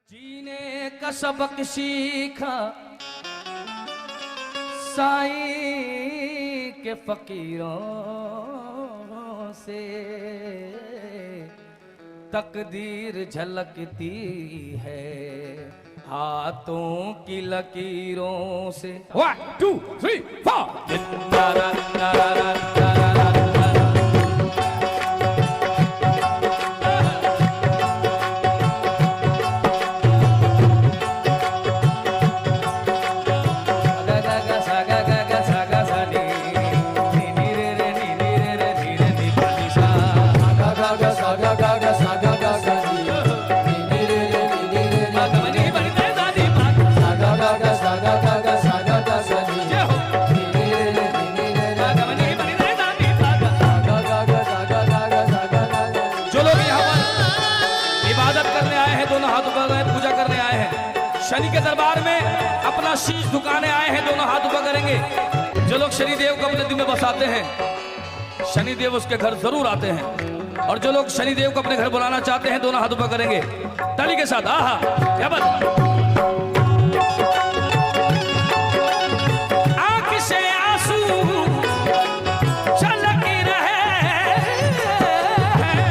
जीने का सबक सीखा साईं के फकीरों से, तकदीर झलकती है हाथों की लकीरों से। 1 2 3 4 शनि के दरबार में अपना शीश झुकाने आए हैं, दोनों हाथ ऊपर करेंगे। जो लोग शनिदेव को अपने दिल में बसाते हैं, शनिदेव उसके घर जरूर आते हैं। और जो लोग शनिदेव को अपने घर बुलाना चाहते हैं, दोनों हाथ ऊपर करेंगे ताली के साथ। आहा क्या बात। आंख से आंसू छलक रहे,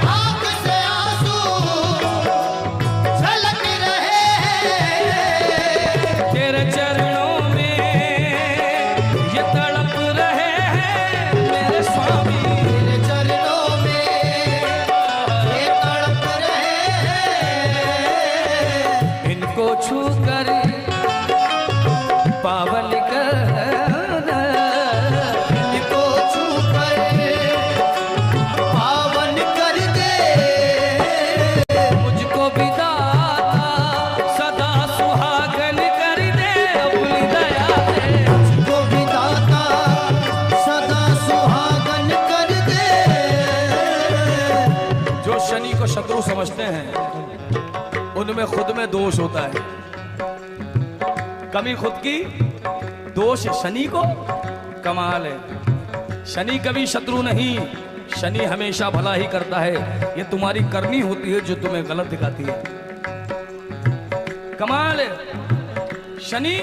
आंख से आंसू छलक रहे, तेरे चरणों में ये तड़प रहे हैं मेरे स्वामी। तेरे चरणों में ये तड़प रहे हैं, इनको छू कर पावन कर, इनको छू कर पावन कर दे, मुझको भी दाता सदा सुहागन कर दे अपनी दया से। मुझको भी दाता सदा सुहागन कर दे। जो शनि को शत्रु समझते हैं, उनमें खुद में दोष होता है। कमी खुद की, दोष शनि को। कमाल है, शनि कभी शत्रु नहीं, शनि हमेशा भला ही करता है। ये तुम्हारी करनी होती है जो तुम्हें गलत दिखाती है। कमाल है, शनि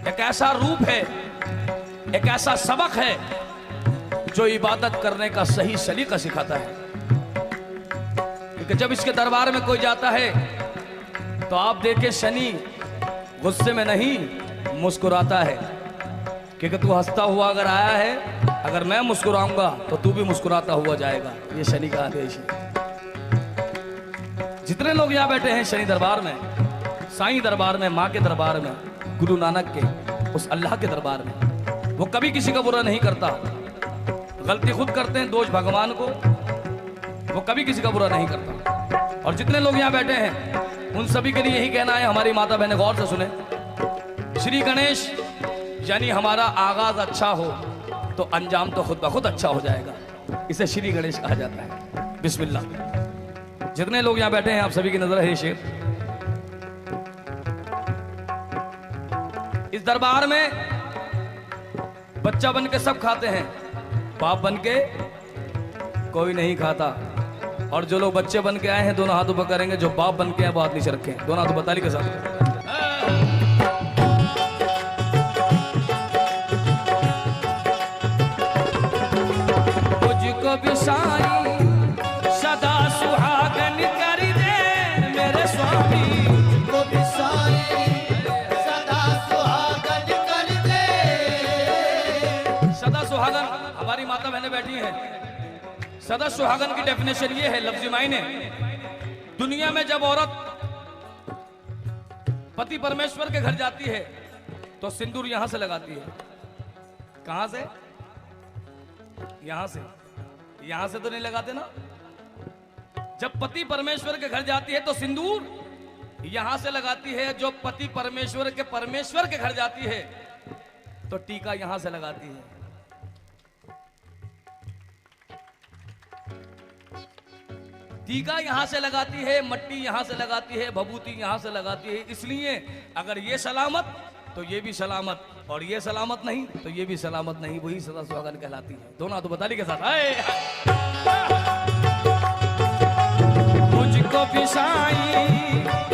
एक ऐसा रूप है, एक ऐसा सबक है जो इबादत करने का सही सलीका सिखाता है। क्योंकि जब इसके दरबार में कोई जाता है तो आप देखें, शनि गुस्से में नहीं मुस्कुराता है। क्योंकि तू हंसता हुआ अगर आया है, अगर मैं मुस्कुराऊंगा तो तू भी मुस्कुराता हुआ जाएगा। ये शनि का आदेश है। जितने लोग यहाँ बैठे हैं शनि दरबार में, साईं दरबार में, माँ के दरबार में, गुरु नानक के, उस अल्लाह के दरबार में, वो कभी किसी का बुरा नहीं करता। गलती खुद करते हैं, दोष भगवान को। वो कभी किसी का बुरा नहीं करता। और जितने लोग यहाँ बैठे हैं उन सभी के लिए यही कहना है, हमारी माता बहनें गौर से सुने। श्री गणेश यानी हमारा आगाज अच्छा हो तो अंजाम तो खुद ब खुद अच्छा हो जाएगा। इसे श्री गणेश कहा जाता है। बिस्मिल्लाह। जितने लोग यहाँ बैठे हैं आप सभी की नजर है शेर। इस दरबार में बच्चा बन के सब खाते हैं, बाप बन के कोई नहीं खाता। और जो लोग बच्चे बन के आए हैं दोनों हाथ ऊपर करेंगे, जो बाप बन के आए वो हाथ नीचे रखें, दोनों हाथ बताली के साथ। मुझको भी साईं सदा सुहागन कर दे मेरे स्वामी। मुझको भी साईं सदा सुहागन कर दे। सदा सुहागन, हमारी माता बहनें बैठी हैं। सदा सुहागन की डेफिनेशन ये है, लफ्ज़ी मायने। दुनिया में जब औरत पति परमेश्वर के घर जाती है तो सिंदूर यहां से लगाती है। कहां से? यहां से। यहां से तो नहीं लगाते ना। जब पति परमेश्वर के घर जाती है तो सिंदूर यहां से लगाती है। जो पति परमेश्वर के घर जाती है तो टीका यहां से लगाती है। टीका यहां से लगाती है, मट्टी यहां से लगाती है, भभूति यहां से लगाती है। इसलिए अगर ये सलामत तो ये भी सलामत, और ये सलामत नहीं तो ये भी सलामत नहीं। वही सदा सुहागन कहलाती है। दोनों तो बताली के साथ आए। मुझको भी साईं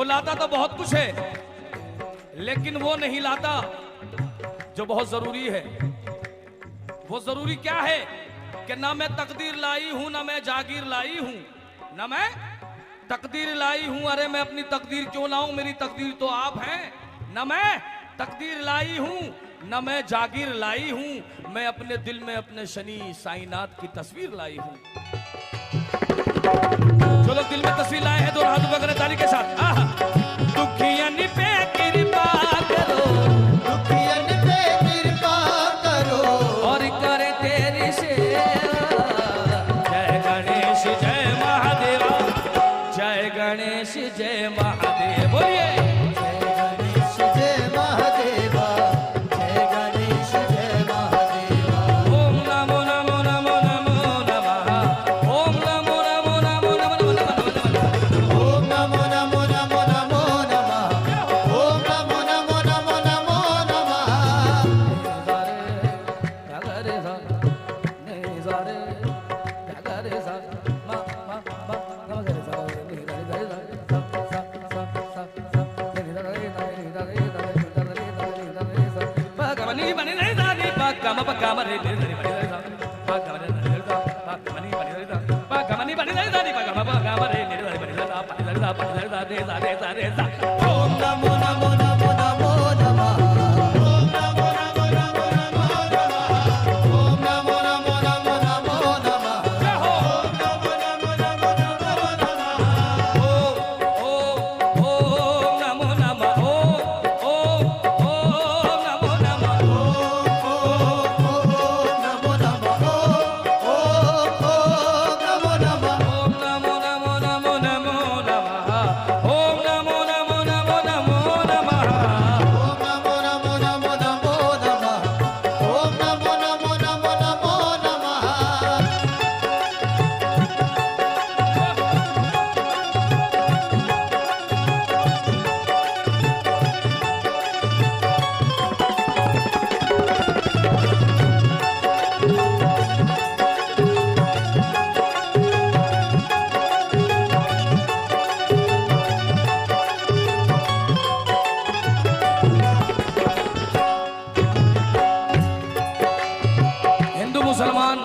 वो लाता तो बहुत कुछ है, लेकिन वो नहीं लाता जो बहुत जरूरी है। वो जरूरी क्या है कि ना मैं तकदीर लाई हूं, ना मैं जागीर लाई हूं, ना मैं तकदीर लाई हूं। अरे मैं अपनी तकदीर क्यों लाऊं, मेरी तकदीर तो आप हैं। ना मैं तकदीर लाई हूं, ना मैं जागीर लाई हूं, मैं अपने दिल में अपने शनी साईनाथ की तस्वीर लाई हूं। जो लोग दिल में तस्वीर लाए हैं, दो हाथ ऊपर ताली के साथ। दुखियन पे कृपा करो, दुखियन पे कृपा करो, और करे तेरी सेवा। जय गणेश जय महादेव, जय गणेश जय महादेव। बोलिए जय गणेश जय महादेवा, जय गणेश जय महादेवा। ओम नमो नमो नमो नमो नमः, ओम नमो नमो नमो नमो नमः, ओम नमो नमो नमो नमो नमः, ओम नमो नमो नमो नमो नमः। ओम नमो नमो नमो नमो नमः, ओम नमो नमो नमो नमो नमः, ओम नमो नमो नमो नमो नमः, ओम नमो नमो नमो नमो नमः। मुसलमान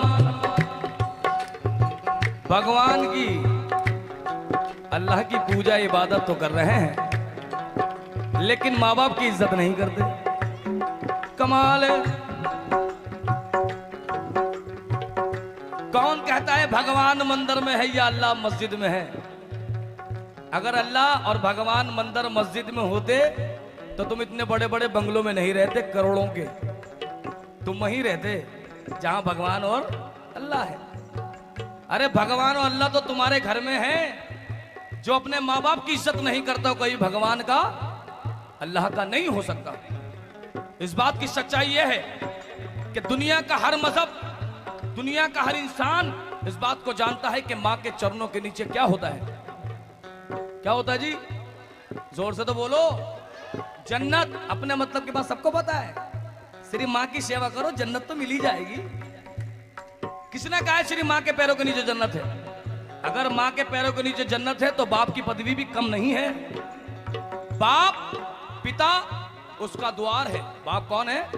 भगवान की अल्लाह की पूजा इबादत तो कर रहे हैं, लेकिन माँ बाप की इज्जत नहीं करते। कमाल है। कौन कहता है भगवान मंदिर में है या अल्लाह मस्जिद में है? अगर अल्लाह और भगवान मंदिर मस्जिद में होते तो तुम इतने बड़े बड़े बंगलों में नहीं रहते, करोड़ों के। तुम वहीं रहते जहां भगवान और अल्लाह है। अरे भगवान और अल्लाह तो तुम्हारे घर में है। जो अपने माँ बाप की इज्जत नहीं करता कोई भगवान का अल्लाह का नहीं हो सकता। इस बात की सच्चाई यह है कि दुनिया का हर मजहब, दुनिया का हर इंसान इस बात को जानता है कि माँ के चरणों के नीचे क्या होता है। क्या होता है जी? जोर से तो बोलो। जन्नत। अपने मतलब के पास सबको पता है। सिर्फ माँ की सेवा करो, जन्नत तो मिल ही जाएगी। किसने कहा है सिर्फ माँ के पैरों के नीचे जन्नत है? अगर माँ के पैरों के नीचे जन्नत है तो बाप की पदवी भी कम नहीं है। बाप पिता उसका द्वार है। बाप कौन है?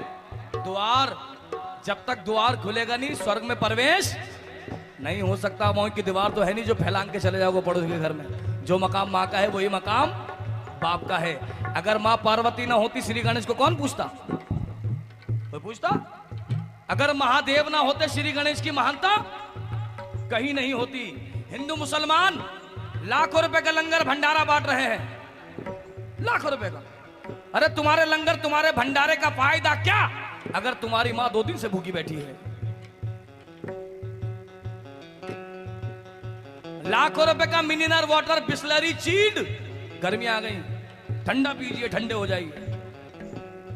द्वार। जब तक द्वार खुलेगा नहीं स्वर्ग में प्रवेश नहीं हो सकता। मोह की दीवार तो है नहीं जो फैलांग के चले जाओगे पड़ोस के घर में। जो मकाम माँ का है वही मकाम बाप का है। अगर माँ पार्वती ना होती श्री गणेश को कौन पूछता? कोई पूछता? अगर महादेव ना होते श्री गणेश की महानता कहीं नहीं होती। हिंदू मुसलमान लाखों रुपए का लंगर भंडारा बांट रहे हैं। लाखों रुपए का। अरे तुम्हारे लंगर तुम्हारे भंडारे का फायदा क्या अगर तुम्हारी मां 2 दिन से भूखी बैठी है? लाखों रुपए का मिनरल वाटर बिस्लरी चील्ड। गर्मी आ गई, ठंडा पीजिए, ठंडे हो जाइए।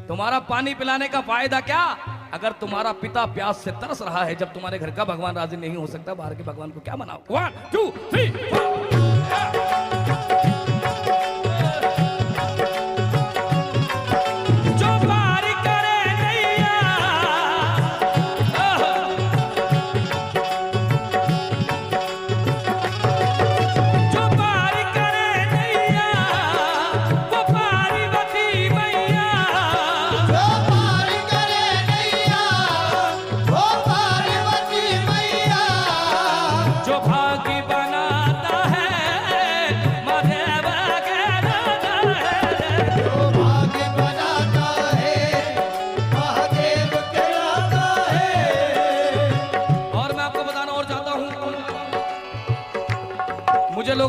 तुम्हारा पानी पिलाने का फायदा क्या अगर तुम्हारा पिता प्यास से तरस रहा है? जब तुम्हारे घर का भगवान राजी नहीं हो सकता, बाहर के भगवान को क्या मनाओ? 1 2 3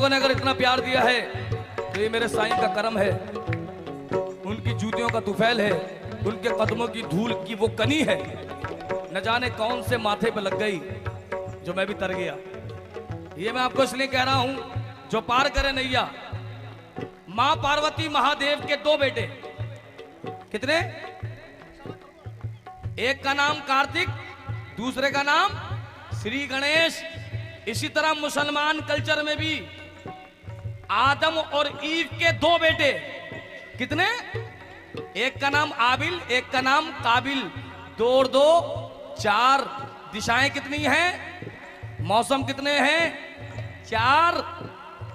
लोगों ने अगर इतना प्यार दिया है तो ये मेरे साईं का करम है, उनकी जूतियों का तुफैल है, उनके कदमों की धूल की वो कनी है, न जाने कौन से माथे पे लग गई जो मैं भी तर गया। ये मैं आपको इसलिए कह रहा हूं, जो पार करे नैया। मां पार्वती महादेव के दो बेटे, कितने? एक का नाम कार्तिक, दूसरे का नाम श्री गणेश। इसी तरह मुसलमान कल्चर में भी आदम और ईव के दो बेटे, कितने? एक का नाम आबिल, एक का नाम काबिल। दो और दो चार। दिशाएं कितनी हैं? मौसम कितने हैं? चार।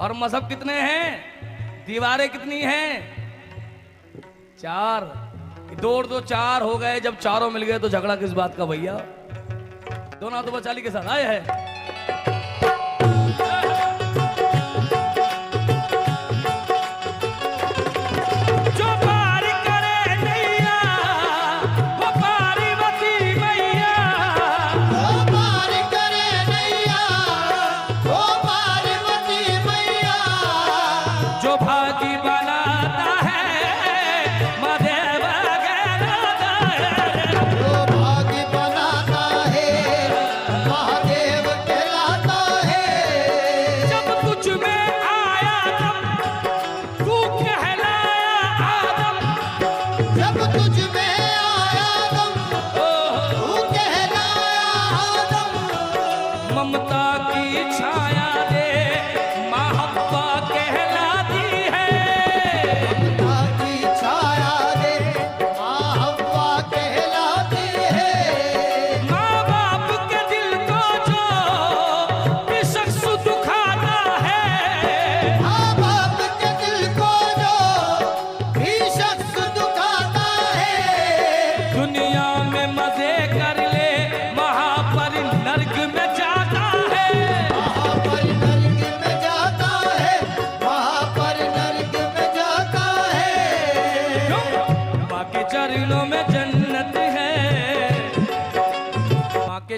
और मजहब कितने हैं? दीवारें कितनी हैं? चार। दो और दो चार हो गए। जब चारों मिल गए तो झगड़ा किस बात का भैया? दोनों हाथों पर चाली के साथ आए हैं।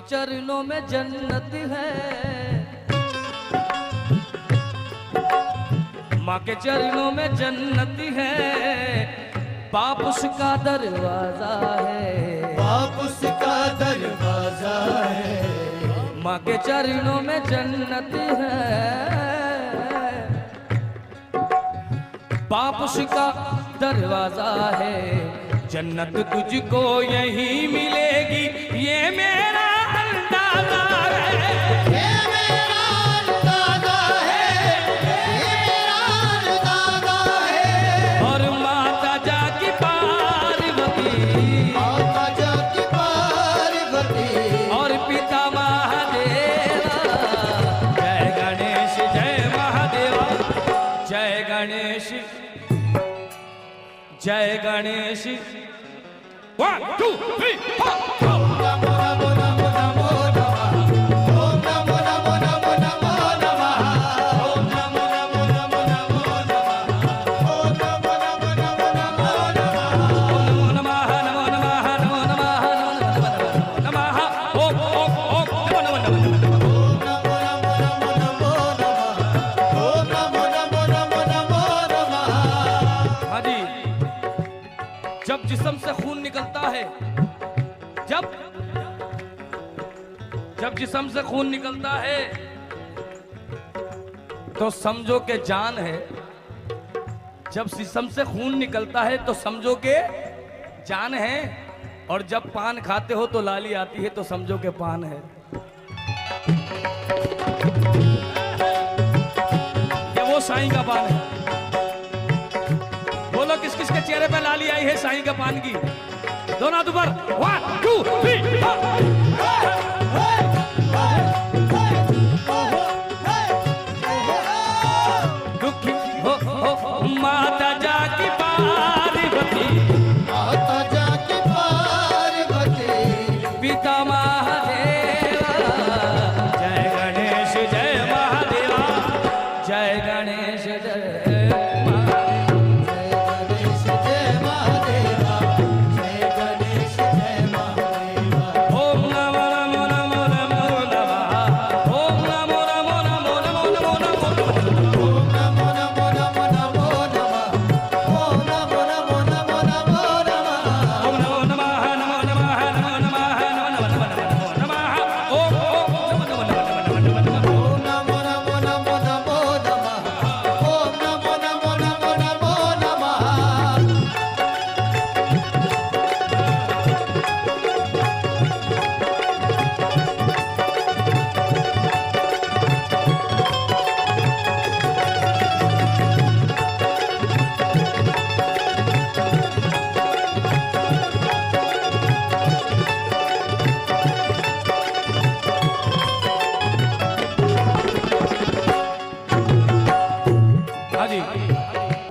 चरणों में जन्नत है, माँ के चरणों में जन्नत है। बाप उसका दरवाजा है, बाप उसका दरवाजा है। माँ के चरणों में जन्नत है, बाप उसका दरवाजा है। जन्नत तुझको यही मिलेगी, ये मेरा अंदाजा है, ये मेरा अंदाजा है, ये मेरा अंदाजा है। और माता जाकी पार्वती, माता जाकी पार्वती, और पिता महादेवा। जय गणेश जय महादेवा, जय गणेश जय गणेश। 1 2 3 4 नमो नमो नमो नमो नमः। ओम नमो नमो नमो नमो नमः। ओम नमो नमो नमो नमो नमः। ओम नमो नमो नमो नमो नमः। नमः नमो नमः नमो नमः नमो नमः ओम ओम ओम नमो नमो नमो। ओम नमो नमो नमो नमो नमः। ओम नमो नमो नमो नमो नमः। हाँ जी, जब जिस्म से खून निकलता है, जब जिस्म से खून निकलता है तो समझो के जान है। जब जिस्म से खून निकलता है तो समझो के जान है। और जब पान खाते हो तो लाली आती है तो समझो के पान है। ये वो साईं का पान है। बोलो किस किस के चेहरे पे लाली आई है साईं का पान की? दोनों हाथ ऊपर। 1 2 3 दुखी हो माता जाकी पार्वती, माता जाकी पार्वती, पिता महादेवा। जय गणेश जय महादेवा, जय गणेश जय गणेश जय महादेवा, जय गणेश जय महादेवा। ओम नमो नमो नमो नमो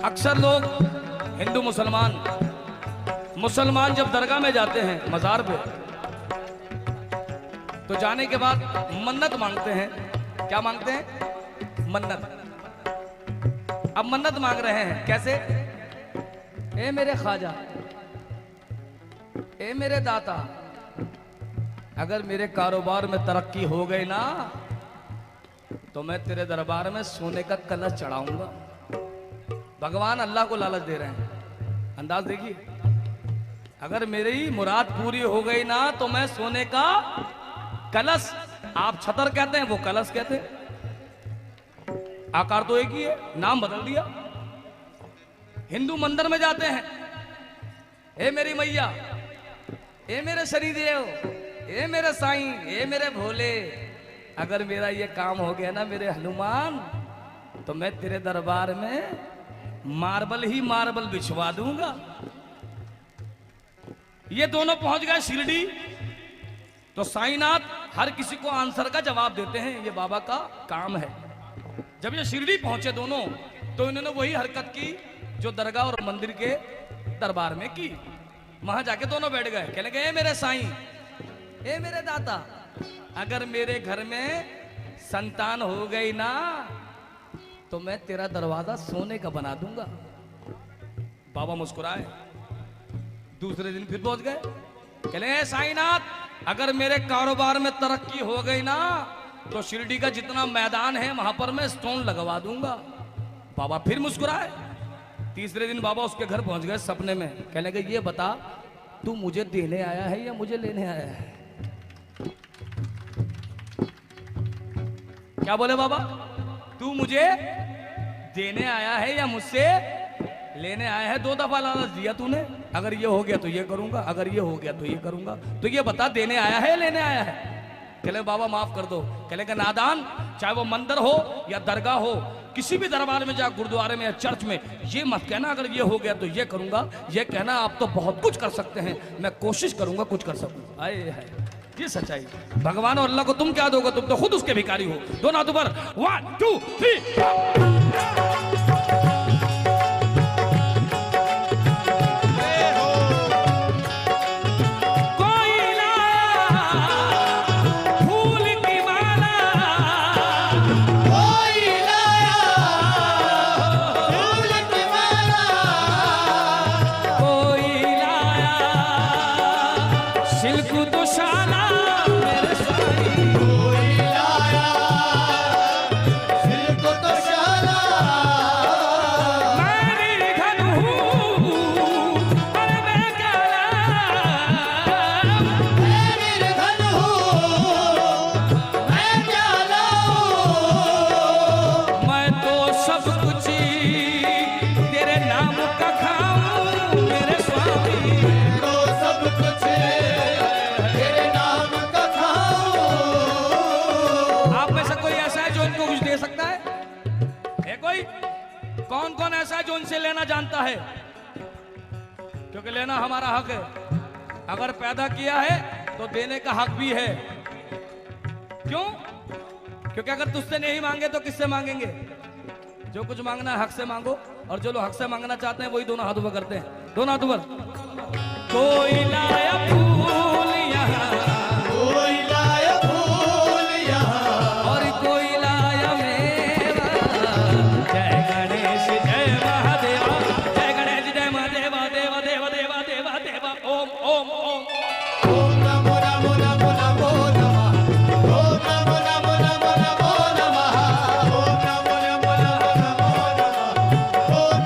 अक्सर लोग हिंदू मुसलमान जब दरगाह में जाते हैं मज़ार पे, तो जाने के बाद मन्नत मांगते हैं। क्या मांगते हैं? मन्नत। अब मन्नत मांग रहे हैं कैसे? ए मेरे ख्वाजा, ए मेरे दाता, अगर मेरे कारोबार में तरक्की हो गई ना तो मैं तेरे दरबार में सोने का कलश चढ़ाऊंगा। भगवान अल्लाह को लालच दे रहे हैं। अंदाज देखिए, अगर मेरी मुराद पूरी हो गई ना तो मैं सोने का कलश, आप छतर कहते हैं वो कलश कहते हैं, आकार तो एक ही है, नाम बदल दिया। हिंदू मंदिर में जाते हैं, ए मेरी मैया, ए मेरे शनिदेव, ए मेरे साईं, ए मेरे भोले, अगर मेरा ये काम हो गया ना मेरे हनुमान, तो मैं तेरे दरबार में मार्बल ही मार्बल बिछवा दूंगा। ये दोनों पहुंच गए शिरडी, तो साईनाथ हर किसी को आंसर का जवाब देते हैं, ये बाबा का काम है। जब ये शिरडी पहुंचे दोनों, तो इन्होंने वही हरकत की जो दरगाह और मंदिर के दरबार में की। वहां जाके दोनों बैठ गए, कहने लगे, ए मेरे साईं, ए मेरे दाता, अगर मेरे घर में संतान हो गई ना तो मैं तेरा दरवाजा सोने का बना दूंगा। बाबा मुस्कुराए। दूसरे दिन फिर पहुंच गए, कहले साईनाथ, अगर मेरे कारोबार में तरक्की हो गई ना तो शिरडी का जितना मैदान है वहां पर मैं स्टोन लगवा दूंगा। बाबा फिर मुस्कुराए। तीसरे दिन बाबा उसके घर पहुंच गए सपने में, कहने लगे, ये बता तू मुझे देने आया है या मुझे लेने आया है? क्या बोले बाबा? तू मुझे देने आया है या मुझसे लेने आया है? 2 दफा लालच दिया तूने, अगर ये हो गया तो ये करूंगा, अगर ये हो गया तो ये करूंगा, तो ये बता देने आया है या लेने आया है? कहले बाबा माफ कर दो। कहले कि नादान, चाहे वो मंदिर हो या दरगाह हो, किसी भी दरबार में जा, गुरुद्वारे में या चर्च में, ये मत कहना अगर ये हो गया तो ये करूंगा, ये कहना आप तो बहुत कुछ कर सकते हैं, मैं कोशिश करूंगा कुछ कर सकूं। आए है ये सच्चाई। भगवान और अल्लाह को तुम क्या दोगे? तुम तो खुद उसके भिखारी हो। दोनों हाथ ऊपर, 1 2 3। कौन कौन ऐसा है जो उनसे लेना जानता है? क्योंकि लेना हमारा हक है। अगर पैदा किया है तो देने का हक भी है। क्यों? क्योंकि अगर तुझसे नहीं मांगे तो किससे मांगेंगे? जो कुछ मांगना है हक से मांगो, और जो लोग हक से मांगना चाहते हैं वही दोनों हाथ ऊपर करते हैं। दोनों हाथ ऊपर। कोई लाया फूल यहाँ, कोई लाया फूल यहाँ, और कोई लाया मेवा। जय गणेश जय महादेवा, जय गणेश जय महादेवा, देवा देवा देवा देवा देवा। ओम ओम ओम ओम नमो नमो नमो नमो नमः, ओम नमो नमो नमो नमो नमः, ओम नमो नमो नमो नमो नमः, ओम